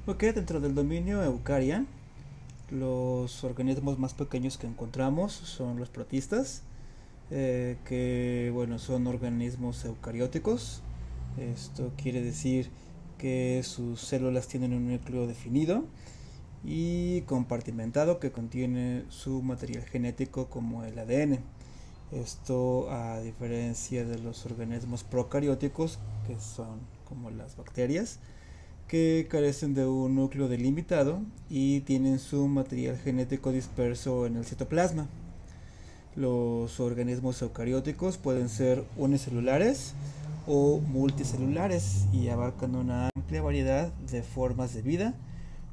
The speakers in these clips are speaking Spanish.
Ok, dentro del dominio Eukarya, los organismos más pequeños que encontramos son los protistas, que bueno, son organismos eucarióticos. Esto quiere decir que sus células tienen un núcleo definido y compartimentado que contiene su material genético como el ADN. Esto a diferencia de los organismos procarióticos, que son como las bacterias, que carecen de un núcleo delimitado y tienen su material genético disperso en el citoplasma. Los organismos eucarióticos pueden ser unicelulares o multicelulares y abarcan una amplia variedad de formas de vida,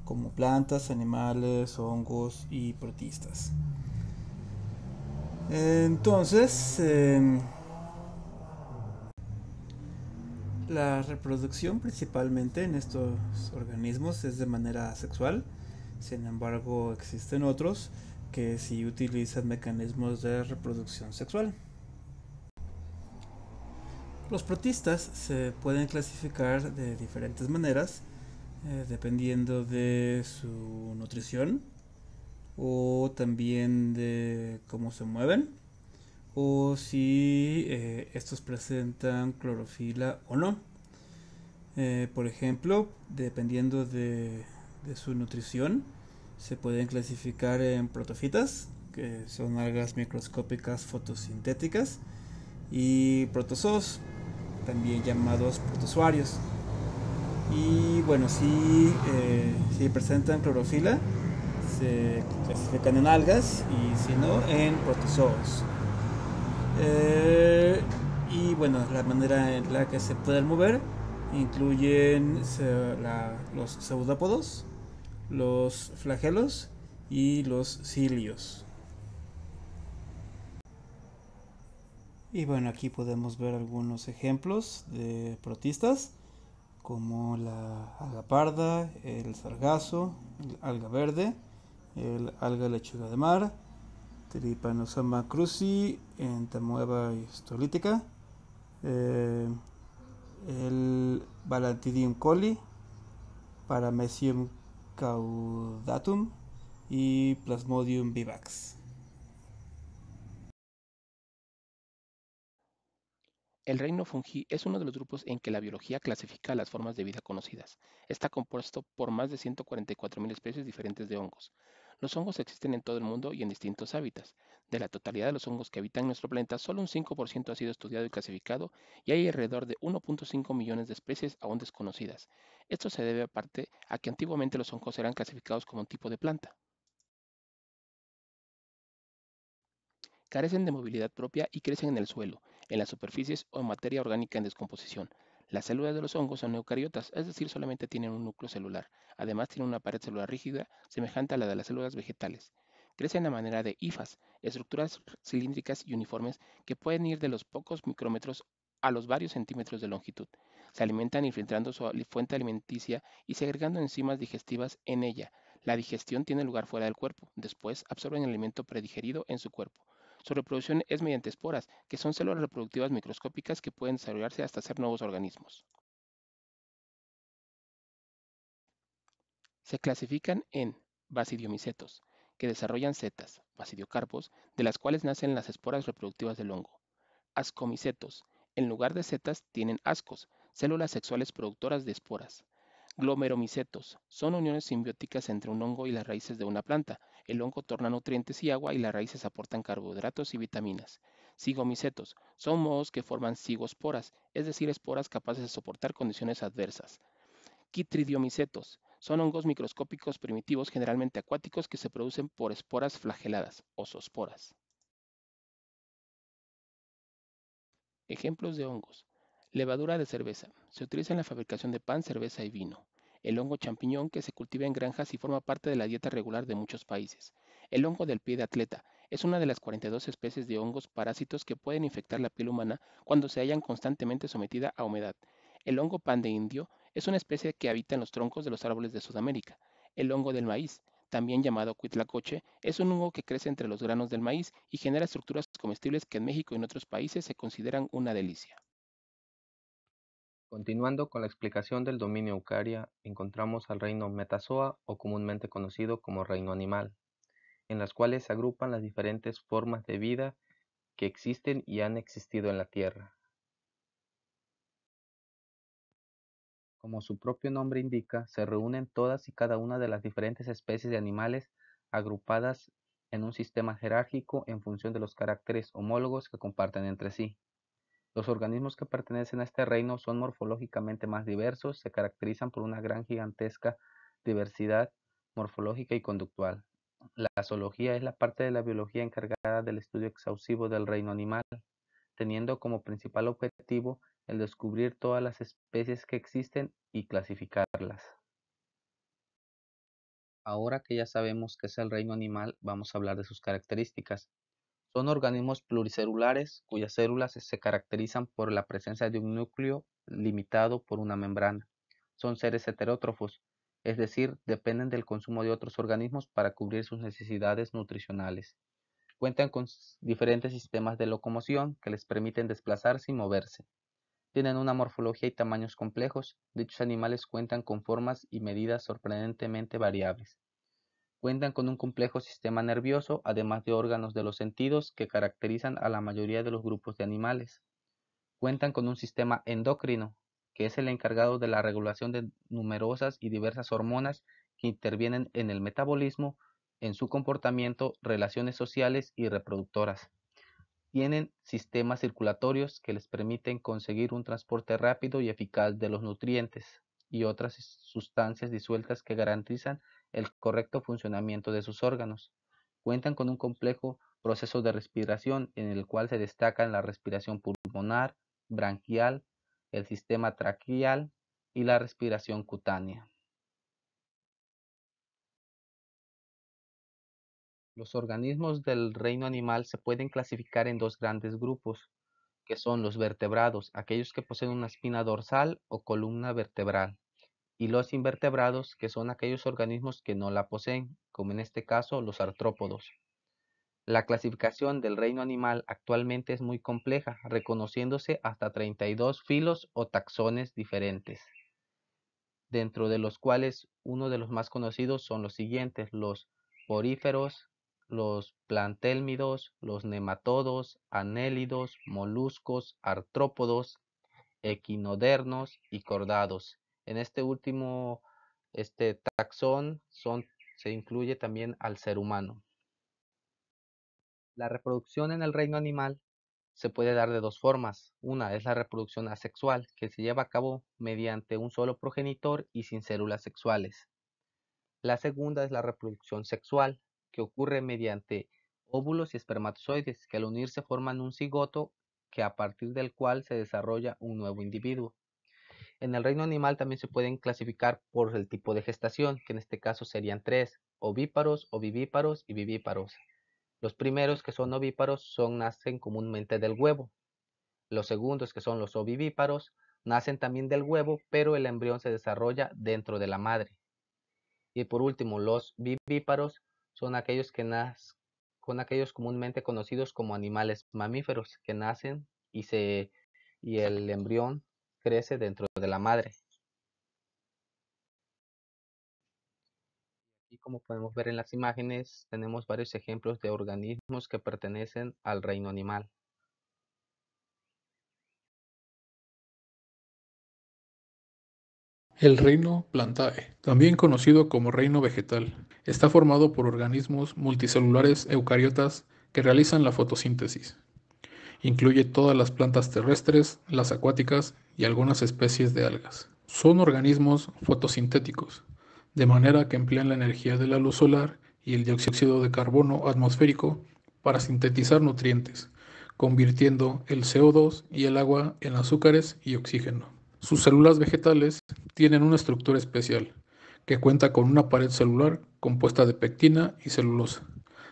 como plantas, animales, hongos y protistas. Entonces, la reproducción principalmente en estos organismos es de manera sexual. Sin embargo, existen otros que sí utilizan mecanismos de reproducción sexual. Los protistas se pueden clasificar de diferentes maneras, dependiendo de su nutrición o también de cómo se mueven o si estos presentan clorofila o no. Por ejemplo, dependiendo de su nutrición, se pueden clasificar en protofitas, que son algas microscópicas fotosintéticas, y protozoos, también llamados protozoarios. Y bueno, si presentan clorofila, se clasifican en algas y si no, en protozoos. Eh, y bueno, la manera en la que se pueden mover incluyen los pseudópodos, los flagelos y los cilios. Y bueno, aquí podemos ver algunos ejemplos de protistas, como la alga parda, el sargazo, el alga verde, el alga lechuga de mar, Trypanosoma cruzi, entamoeba histolítica, eh, el Balantidium coli, Paramecium caudatum y Plasmodium vivax. El reino fungi es uno de los grupos en que la biología clasifica las formas de vida conocidas. Está compuesto por más de 144.000 especies diferentes de hongos. Los hongos existen en todo el mundo y en distintos hábitats. De la totalidad de los hongos que habitan nuestro planeta, solo un 5% ha sido estudiado y clasificado, y hay alrededor de 1.5 millones de especies aún desconocidas. Esto se debe aparte a que antiguamente los hongos eran clasificados como un tipo de planta. Carecen de movilidad propia y crecen en el suelo, en las superficies o en materia orgánica en descomposición. Las células de los hongos son eucariotas, es decir, solamente tienen un núcleo celular. Además, tienen una pared celular rígida, semejante a la de las células vegetales. Crecen a manera de hifas, estructuras cilíndricas y uniformes que pueden ir de los pocos micrómetros a los varios centímetros de longitud. Se alimentan infiltrando su fuente alimenticia y segregando enzimas digestivas en ella. La digestión tiene lugar fuera del cuerpo. Después absorben el alimento predigerido en su cuerpo. Su reproducción es mediante esporas, que son células reproductivas microscópicas que pueden desarrollarse hasta ser nuevos organismos. Se clasifican en basidiomicetos, que desarrollan setas, basidiocarpos, de las cuales nacen las esporas reproductivas del hongo. Ascomicetos, en lugar de setas tienen ascos, células sexuales productoras de esporas. Glomeromicetos, son uniones simbióticas entre un hongo y las raíces de una planta. El hongo torna nutrientes y agua y las raíces aportan carbohidratos y vitaminas. Zigomicetos, son mohos que forman cigosporas, es decir, esporas capaces de soportar condiciones adversas. Quitridiomicetos, son hongos microscópicos primitivos generalmente acuáticos que se producen por esporas flageladas o zoosporas. Ejemplos de hongos. Levadura de cerveza. Se utiliza en la fabricación de pan, cerveza y vino. El hongo champiñón que se cultiva en granjas y forma parte de la dieta regular de muchos países. El hongo del pie de atleta es una de las 42 especies de hongos parásitos que pueden infectar la piel humana cuando se hallan constantemente sometida a humedad. El hongo pan de indio es una especie que habita en los troncos de los árboles de Sudamérica. El hongo del maíz, también llamado cuitlacoche, es un hongo que crece entre los granos del maíz y genera estructuras comestibles que en México y en otros países se consideran una delicia. Continuando con la explicación del dominio Eukarya, encontramos al reino Metazoa, o comúnmente conocido como reino animal, en las cuales se agrupan las diferentes formas de vida que existen y han existido en la Tierra. Como su propio nombre indica, se reúnen todas y cada una de las diferentes especies de animales agrupadas en un sistema jerárquico en función de los caracteres homólogos que comparten entre sí. Los organismos que pertenecen a este reino son morfológicamente más diversos, se caracterizan por una gran gigantesca diversidad morfológica y conductual. La zoología es la parte de la biología encargada del estudio exhaustivo del reino animal, teniendo como principal objetivo el descubrir todas las especies que existen y clasificarlas. Ahora que ya sabemos qué es el reino animal, vamos a hablar de sus características. Son organismos pluricelulares cuyas células se caracterizan por la presencia de un núcleo limitado por una membrana. Son seres heterótrofos, es decir, dependen del consumo de otros organismos para cubrir sus necesidades nutricionales. Cuentan con diferentes sistemas de locomoción que les permiten desplazarse y moverse. Tienen una morfología y tamaños complejos. Dichos animales cuentan con formas y medidas sorprendentemente variables. Cuentan con un complejo sistema nervioso, además de órganos de los sentidos que caracterizan a la mayoría de los grupos de animales. Cuentan con un sistema endocrino, que es el encargado de la regulación de numerosas y diversas hormonas que intervienen en el metabolismo, en su comportamiento, relaciones sociales y reproductoras. Tienen sistemas circulatorios que les permiten conseguir un transporte rápido y eficaz de los nutrientes y otras sustancias disueltas que garantizan el correcto funcionamiento de sus órganos. Cuentan con un complejo proceso de respiración en el cual se destacan la respiración pulmonar, branquial, el sistema traqueal y la respiración cutánea. Los organismos del reino animal se pueden clasificar en dos grandes grupos, que son los vertebrados, aquellos que poseen una espina dorsal o columna vertebral, y los invertebrados, que son aquellos organismos que no la poseen, como en este caso los artrópodos. La clasificación del reino animal actualmente es muy compleja, reconociéndose hasta 32 filos o taxones diferentes, dentro de los cuales uno de los más conocidos son los siguientes: los poríferos, los plantélmidos, los nematodos, anélidos, moluscos, artrópodos, equinodermos y cordados. En este último taxón se incluye también al ser humano. La reproducción en el reino animal se puede dar de dos formas. Una es la reproducción asexual, que se lleva a cabo mediante un solo progenitor y sin células sexuales. La segunda es la reproducción sexual, que ocurre mediante óvulos y espermatozoides, que al unirse forman un cigoto que a partir del cual se desarrolla un nuevo individuo. En el reino animal también se pueden clasificar por el tipo de gestación, que en este caso serían tres: ovíparos, ovivíparos y vivíparos. Los primeros, que son ovíparos, nacen comúnmente del huevo. Los segundos, que son los ovivíparos, nacen también del huevo, pero el embrión se desarrolla dentro de la madre. Y por último, los vivíparos son aquellos aquellos comúnmente conocidos como animales mamíferos, que nacen y el embrión crece dentro de la madre. Y como podemos ver en las imágenes, tenemos varios ejemplos de organismos que pertenecen al reino animal. El reino Plantae, también conocido como reino vegetal, está formado por organismos multicelulares eucariotas que realizan la fotosíntesis. Incluye todas las plantas terrestres, las acuáticas y algunas especies de algas. Son organismos fotosintéticos, de manera que emplean la energía de la luz solar y el dióxido de carbono atmosférico para sintetizar nutrientes, convirtiendo el CO2 y el agua en azúcares y oxígeno. Sus células vegetales tienen una estructura especial, que cuenta con una pared celular compuesta de pectina y celulosa,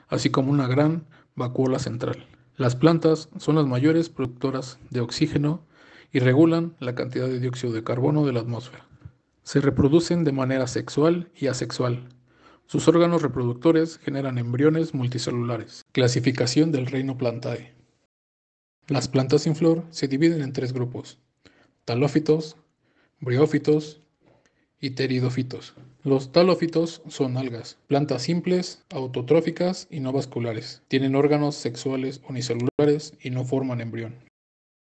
así como una gran vacuola central. Las plantas son las mayores productoras de oxígeno y regulan la cantidad de dióxido de carbono de la atmósfera. Se reproducen de manera sexual y asexual. Sus órganos reproductores generan embriones multicelulares. Clasificación del reino Plantae. Las plantas sin flor se dividen en tres grupos: talófitos, briófitos y pteridófitos. Los talófitos son algas, plantas simples, autotróficas y no vasculares. Tienen órganos sexuales unicelulares y no forman embrión.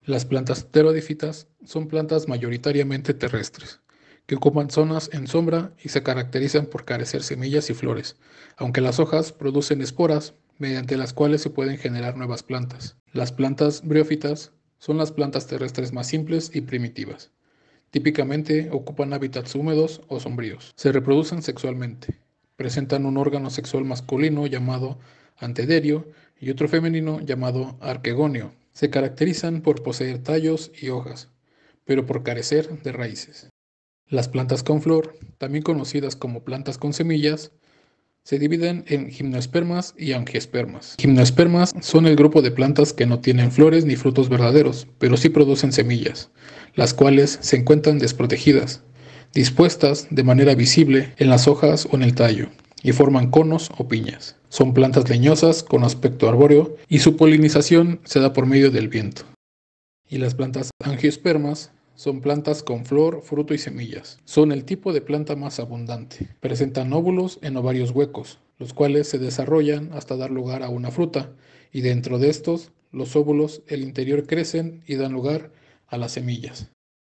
Las plantas pteridófitas son plantas mayoritariamente terrestres, que ocupan zonas en sombra y se caracterizan por carecer semillas y flores, aunque las hojas producen esporas mediante las cuales se pueden generar nuevas plantas. Las plantas briófitas son las plantas terrestres más simples y primitivas. Típicamente ocupan hábitats húmedos o sombríos. Se reproducen sexualmente. Presentan un órgano sexual masculino llamado antederio y otro femenino llamado arquegonio. Se caracterizan por poseer tallos y hojas, pero por carecer de raíces. Las plantas con flor, también conocidas como plantas con semillas, se dividen en gimnospermas y angiospermas. Gimnospermas son el grupo de plantas que no tienen flores ni frutos verdaderos, pero sí producen semillas, las cuales se encuentran desprotegidas, dispuestas de manera visible en las hojas o en el tallo, y forman conos o piñas. Son plantas leñosas con aspecto arbóreo y su polinización se da por medio del viento. Y las plantas angiospermas son plantas con flor, fruto y semillas. Son el tipo de planta más abundante. Presentan óvulos en ovarios huecos, los cuales se desarrollan hasta dar lugar a una fruta, y dentro de estos, los óvulos, el interior crecen y dan lugar a las semillas.